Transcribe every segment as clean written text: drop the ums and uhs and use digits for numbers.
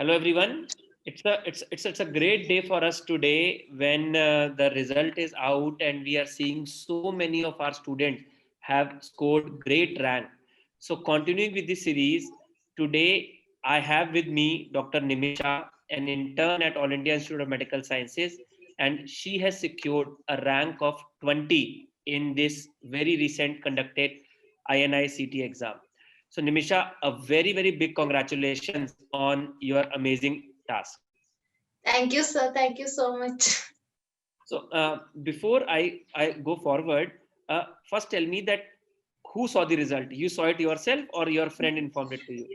Hello everyone. It's a great day for us today when the result is out and we are seeing so many of our students have scored great rank. So continuing with this series, today I have with me Dr. Nimisha, an intern at All India Institute of Medical Sciences, and she has secured a rank of 20 in this very recent conducted INI-CT exam. So, Nimisha, a very, very big congratulations on your amazing task. Thank you, sir. Thank you so much. So, before I go forward, first tell me that who saw the result? You saw it yourself or your friend informed it to you?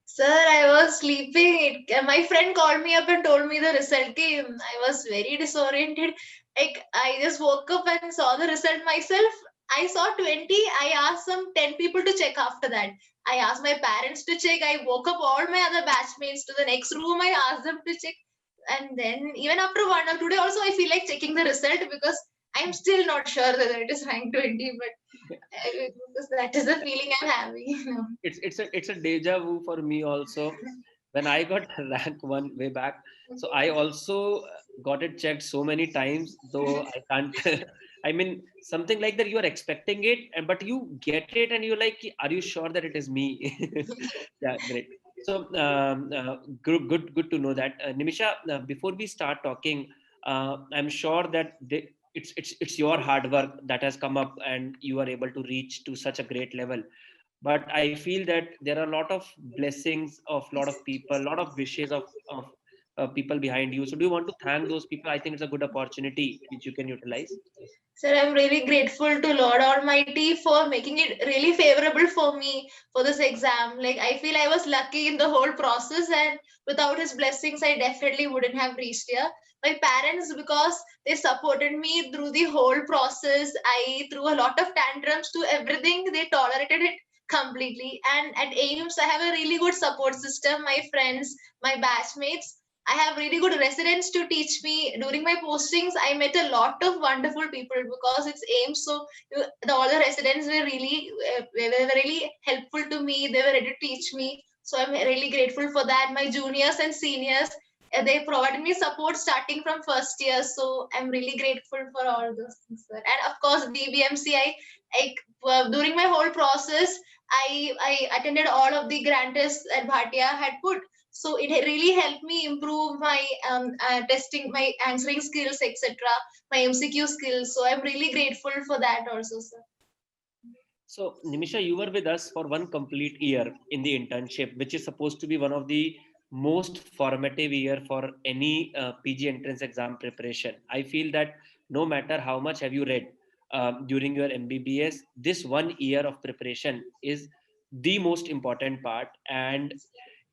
Sir, I was sleeping. My friend called me up and told me the result came. I was very disoriented. Like, I just woke up and saw the result myself. I saw 20. I asked some 10 people to check after that. I asked my parents to check. I woke up all my other batchmates to the next room. I asked them to check. And then, even after 1 or 2 days, also, I feel like checking the result because I'm still not sure whether it is rank 20, but because that is the feeling I'm having. It's a deja vu for me also. When I got rank one way back, so I also got it checked so many times, though I can't. I mean, something like that. You are expecting it, but you get it, and you're like, "Are you sure that it is me?" Yeah, great. So, good to know that. Nimisha, before we start talking, I'm sure that it's your hard work that has come up, and you are able to reach to such a great level. But I feel that there are a lot of blessings of a lot of people, a lot of wishes of people behind you. So do you want to thank those people? I think it's a good opportunity which you can utilize. Sir, I'm really grateful to Lord Almighty for making it really favorable for me for this exam. Like, I feel I was lucky in the whole process, and without His blessings, I definitely wouldn't have reached here. My parents, because they supported me through the whole process, I threw a lot of tantrums to everything, they tolerated it completely. And at AIMS, I have a really good support system. My friends, my batchmates, I have really good residents to teach me. During my postings, I met a lot of wonderful people because it's AIMS. So all the residents were were really helpful to me. They were ready to teach me. So I'm really grateful for that. My juniors and seniors, they provided me support starting from first year. So I'm really grateful for all those things, sir. And of course, DBMC, during my whole process, I attended all of the grant tests that Bhatia had put, so it really helped me improve my testing, my answering skills, etc., my MCQ skills. So I'm really grateful for that also, sir. So Nimisha, you were with us for one complete year in the internship, which is supposed to be one of the most formative year for any PG entrance exam preparation. I feel that no matter how much have you read during your MBBS, this 1 year of preparation is the most important part. And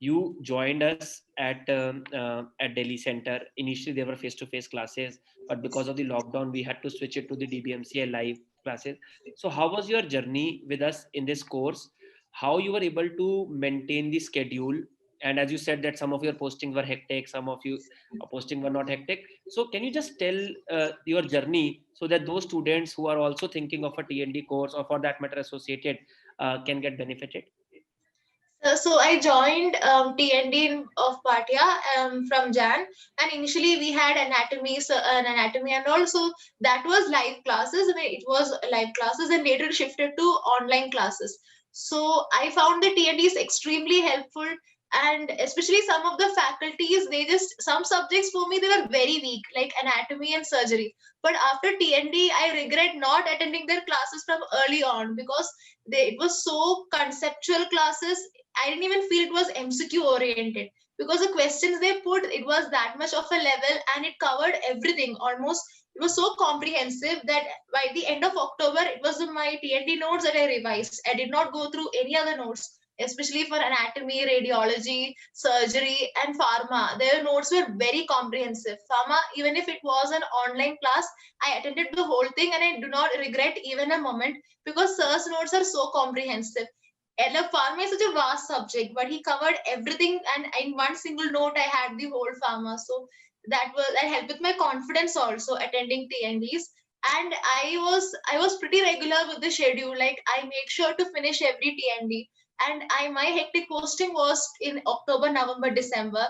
you joined us at Delhi Center. Initially, they were face-to-face classes, but because of the lockdown, we had to switch it to the DBMCI live classes. So, how was your journey with us in this course? How you were able to maintain the schedule? And as you said that some of your postings were hectic, some of you posting were not hectic. So, can you just tell your journey so that those students who are also thinking of a TND course or for that matter associated can get benefited? So I joined TND of Bhatia from Jan, and initially we had anatomy, and also that was live classes. I mean, it was live classes, and later it shifted to online classes. So I found the TND is extremely helpful, and especially some of the faculties, they just some subjects for me they were very weak, like anatomy and surgery. But after TND, I regret not attending their classes from early on because it was so conceptual classes. I didn't even feel it was MCQ oriented because the questions they put, it was that much of a level and it covered everything almost. It was so comprehensive that by the end of October, it was my TND notes that I revised. I did not go through any other notes, especially for anatomy, radiology, surgery, and pharma. Their notes were very comprehensive. Pharma, even if it was an online class, I attended the whole thing and I do not regret even a moment because Sir's notes are so comprehensive. And like pharma is such a vast subject, but he covered everything, and in one single note, I had the whole pharma. So that helped with my confidence also attending TNDs. And I was pretty regular with the schedule. Like I make sure to finish every TND. and my hectic posting was in October, November, December.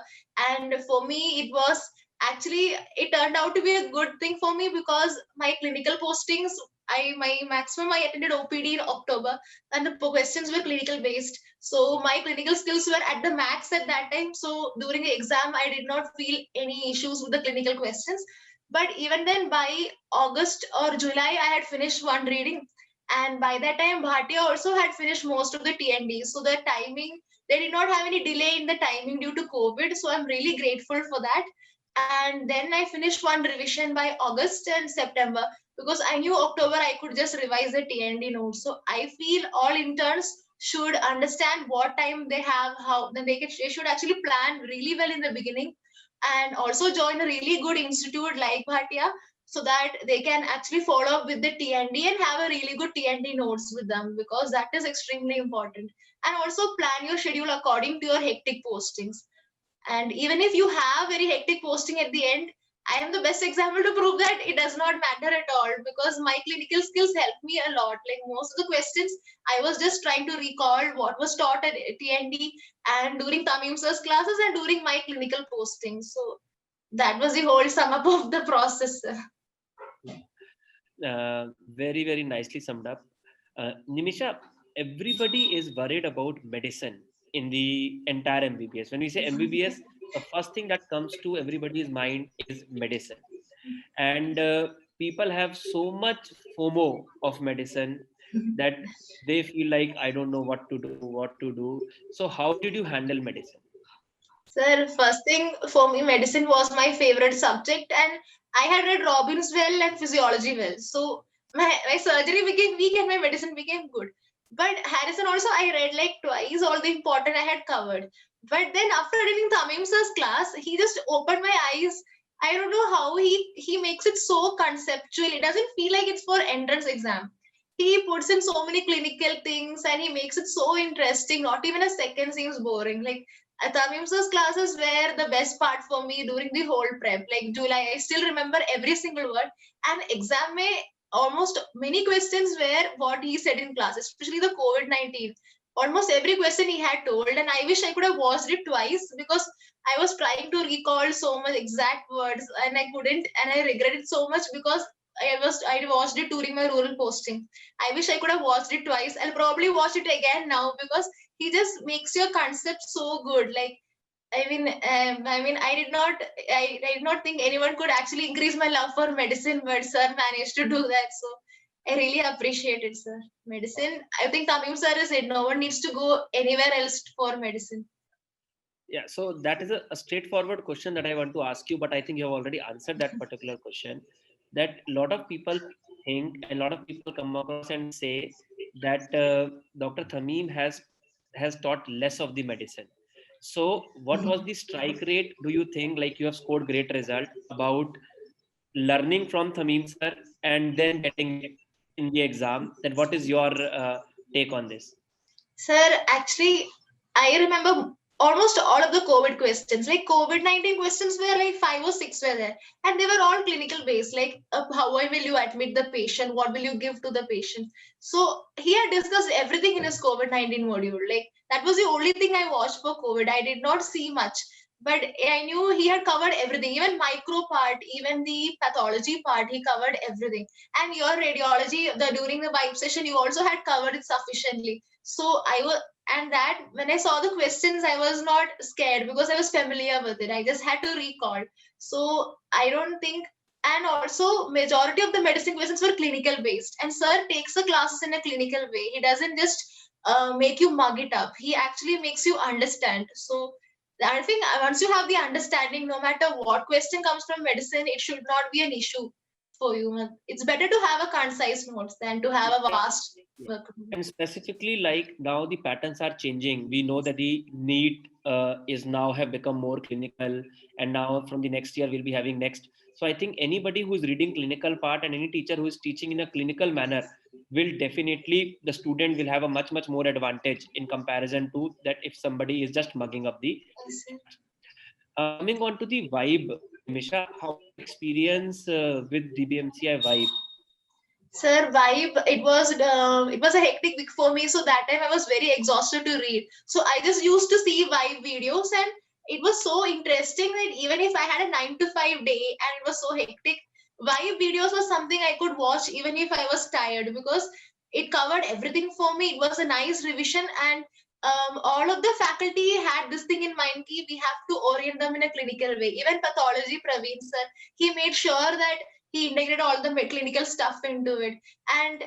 And for me, it was actually, it turned out to be a good thing for me, because my clinical postings, my maximum I attended OPD in October, and the questions were clinical based. So my clinical skills were at the max at that time. So during the exam, I did not feel any issues with the clinical questions. But even then, by August or July, I had finished one reading. And by that time, Bhatia also had finished most of the TND. So the timing, they did not have any delay in the timing due to COVID. So I'm really grateful for that. And then I finished one revision by August and September, because I knew October I could just revise the TND notes. So I feel all interns should understand what time they have, how then they should actually plan really well in the beginning, and also join a really good institute like Bhatia, so that they can actually follow up with the TND and have a really good TND notes with them, because that is extremely important. And also plan your schedule according to your hectic postings. And even if you have very hectic posting at the end, I am the best example to prove that it does not matter at all, because my clinical skills helped me a lot. Like most of the questions, I was just trying to recall what was taught at TND and during Tamim sir's classes and during my clinical posting. So that was the whole sum up of the process. Very, very nicely summed up. Nimisha, everybody is worried about medicine in the entire MBBS. When we say MBBS, the first thing that comes to everybody's mind is medicine. And people have so much FOMO of medicine that they feel like, I don't know what to do. So, how did you handle medicine? Sir, first thing for me, medicine was my favorite subject, and I had read Robbins well and physiology well. So my surgery became weak and my medicine became good. But Harrison also I read like twice all the important I had covered. But then after reading Tamim sir's class, he just opened my eyes. I don't know how he makes it so conceptual. It doesn't feel like it's for entrance exam. He puts in so many clinical things and he makes it so interesting. Not even a second seems boring. Like Tamim sir's classes were the best part for me during the whole prep. Like July, I still remember every single word. And exam may almost many questions were what he said in class, especially the COVID-19. Almost every question he had told, and I wish I could have watched it twice, because I was trying to recall so much exact words and I couldn't, and I regretted so much because I watched it during my rural posting. I wish I could have watched it twice. I'll probably watch it again now, because he just makes your concept so good. Like I did not think anyone could actually increase my love for medicine, but sir managed to do that. So I really appreciate it, sir. Medicine, I think Tamim sir has said no one needs to go anywhere else for medicine. Yeah, so that is a straightforward question that I want to ask you, but I think you have already answered that particular question. That a lot of people think, and a lot of people come across and say that Dr. Thamim has taught less of the medicine. So, what was the strike rate? Do you think, like, you have scored great result about learning from Thamim sir and then getting it in the exam? Then, what is your take on this? Sir, actually, I remember almost all of the COVID questions. Like COVID-19 questions were like 5 or 6 were there, and they were all clinical based. Like how will you admit the patient? What will you give to the patient? So he had discussed everything in his COVID-19 module. Like that was the only thing I watched for COVID. I did not see much, but I knew he had covered everything, even micro part, even the pathology part. He covered everything. And your radiology, the during the vibe session, you also had covered it sufficiently. So I was, and that when I saw the questions, I was not scared because I was familiar with it. I just had to recall. So I don't think, and also majority of the medicine questions were clinical based. And sir takes the classes in a clinical way. He doesn't just make you mug it up. He actually makes you understand. So I think once you have the understanding, no matter what question comes from medicine, it should not be an issue for you. It's better to have a concise notes than to have a vast work. And specifically, like now the patterns are changing. We know that the NEET is now have become more clinical, and now from the next year we'll be having next. So I think anybody who is reading clinical part and any teacher who is teaching in a clinical manner will definitely, the student will have a much more advantage in comparison to that if somebody is just mugging up the. Coming on to the vibe, Misha, how experience with DBMCI vibe? Sir, vibe. It was a hectic week for me, so that time I was very exhausted to read. So I just used to see vibe videos, and it was so interesting that even if I had a 9 to 5 day and it was so hectic, vibe videos was something I could watch even if I was tired, because it covered everything for me. It was a nice revision, and all of the faculty had this thing in mind: ki we have to orient them in a clinical way. Even pathology, Praveen sir, he made sure that he integrated all the clinical stuff into it, and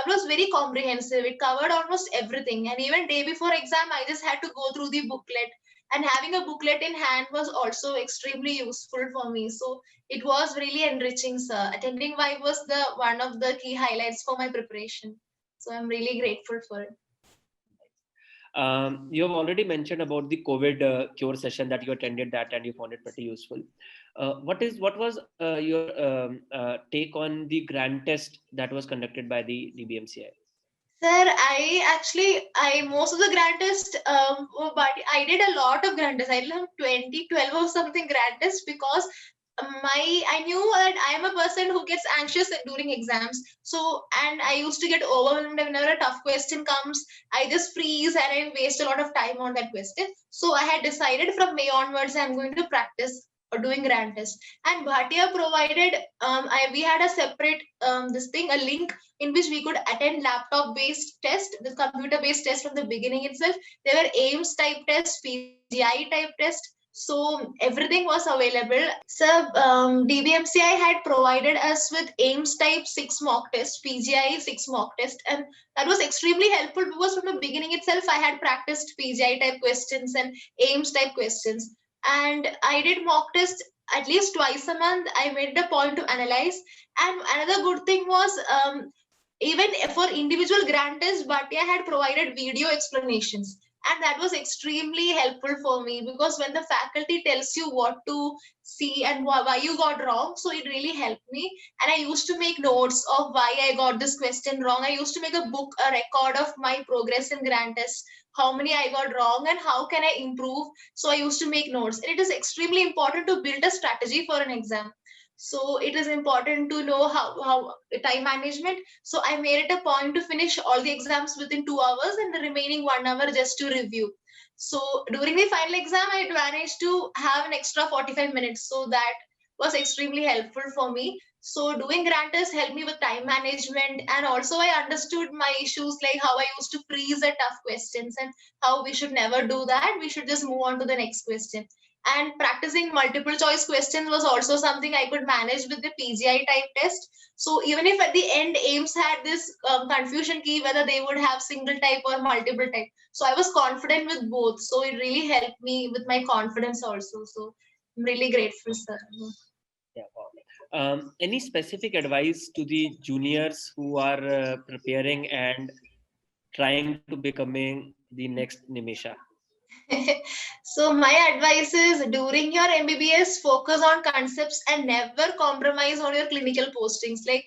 was very comprehensive. It covered almost everything, and even day before exam I just had to go through the booklet, and having a booklet in hand was also extremely useful for me. So it was really enriching, sir. Attending vibe was the one of the key highlights for my preparation, so I'm really grateful for it. You have already mentioned about the COVID cure session that you attended that and you found it pretty useful. What was your take on the grand test that was conducted by the DBMCI? Sir, I most of the grandest, but I did a lot of grandest. I did 2012 or something grandest, because I knew that I am a person who gets anxious during exams. So, and I used to get overwhelmed whenever a tough question comes. I just freeze and I waste a lot of time on that question. So I had decided from May onwards I'm going to practice or doing grand test. And Bhatia provided, we had a separate this thing, a link in which we could attend laptop based test, the computer based test from the beginning itself. There were AIMS type tests, PGI type test. So everything was available. So DBMCI had provided us with AIMS type 6 mock test, PGI 6 mock test, and that was extremely helpful, because from the beginning itself I had practiced PGI type questions and AIMS type questions. And I did mock test at least twice a month. I made it a point to analyze. And another good thing was, even for individual grand tests, Bhatia had provided video explanations. And that was extremely helpful for me, because when the faculty tells you what to see and why you got wrong, so it really helped me. And I used to make notes of why I got this question wrong. I used to make a book, a record of my progress in grand tests, how many I got wrong and how can I improve. So I used to make notes. And it is extremely important to build a strategy for an exam. So it is important to know how time management. So I made it a point to finish all the exams within 2 hours and the remaining 1 hour just to review. So during the final exam, I managed to have an extra 45 minutes. So that was extremely helpful for me. So doing grand tests helped me with time management, and also I understood my issues, like how I used to freeze at tough questions and how we should never do that. We should just move on to the next question. And practicing multiple choice questions was also something I could manage with the PGI type test. So even if at the end AIMS had this confusion key whether they would have single type or multiple type, so I was confident with both. So it really helped me with my confidence also. So I'm really grateful, sir. Yeah, wow. Any specific advice to the juniors who are preparing and trying to becoming the next Nimisha? So my advice is, during your MBBS, focus on concepts and never compromise on your clinical postings. Like,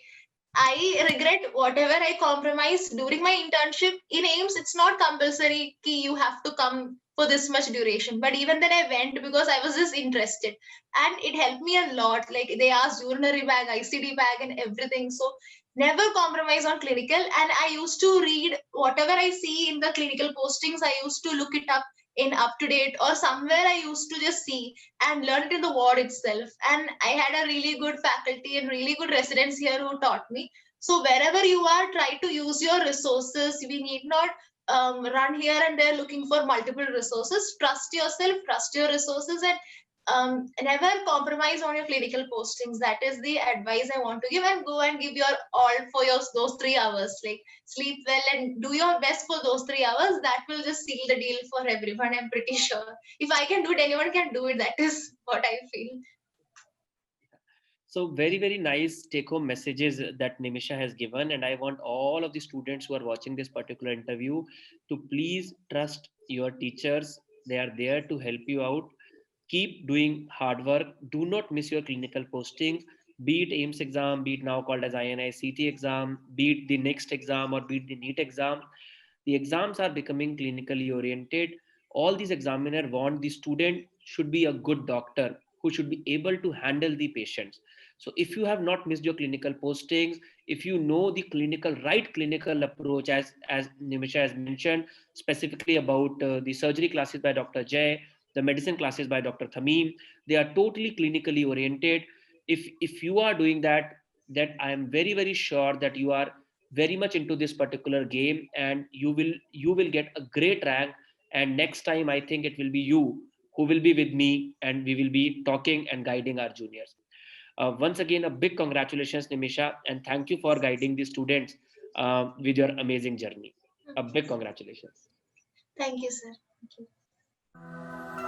I regret whatever I compromised during my internship in AIMS. It's not compulsory ki you have to come for this much duration. But even then I went because I was just interested. And it helped me a lot. Like, they asked urinary bag, ICD bag and everything. So never compromise on clinical. And I used to read whatever I see in the clinical postings. I used to look it up in up to date or somewhere. I used to just see and learn it in the ward itself. And I had a really good faculty and really good residents here who taught me. So wherever you are, try to use your resources. We need not run here and there looking for multiple resources. Trust yourself, trust your resources, and never compromise on your clinical postings. That is the advice I want to give. And go and give your all for your those 3 hours. Like, sleep well and do your best for those 3 hours. That will just seal the deal for everyone, I'm pretty sure. If I can do it, anyone can do it. That is what I feel. So very, very nice take home messages that Nimisha has given. And I want all of the students who are watching this particular interview to please trust your teachers. They are there to help you out. Keep doing hard work. Do not miss your clinical postings. Be it AIMS exam, be it now called as INI-CT exam, be it the next exam or be it the NEET exam. The exams are becoming clinically oriented. All these examiners want the student should be a good doctor who should be able to handle the patients. So if you have not missed your clinical postings, if you know the right clinical approach, as Nimisha has mentioned, specifically about the surgery classes by Dr. Jay, the medicine classes by Dr. Thameem, they are totally clinically oriented. If you are doing that, that I am very, very sure that you are very much into this particular game, and you will get a great rank. And next time, I think it will be you who will be with me, and we will be talking and guiding our juniors. Once again, a big congratulations, Nimisha, and thank you for guiding the students with your amazing journey. A big congratulations. Thank you, sir. Thank you.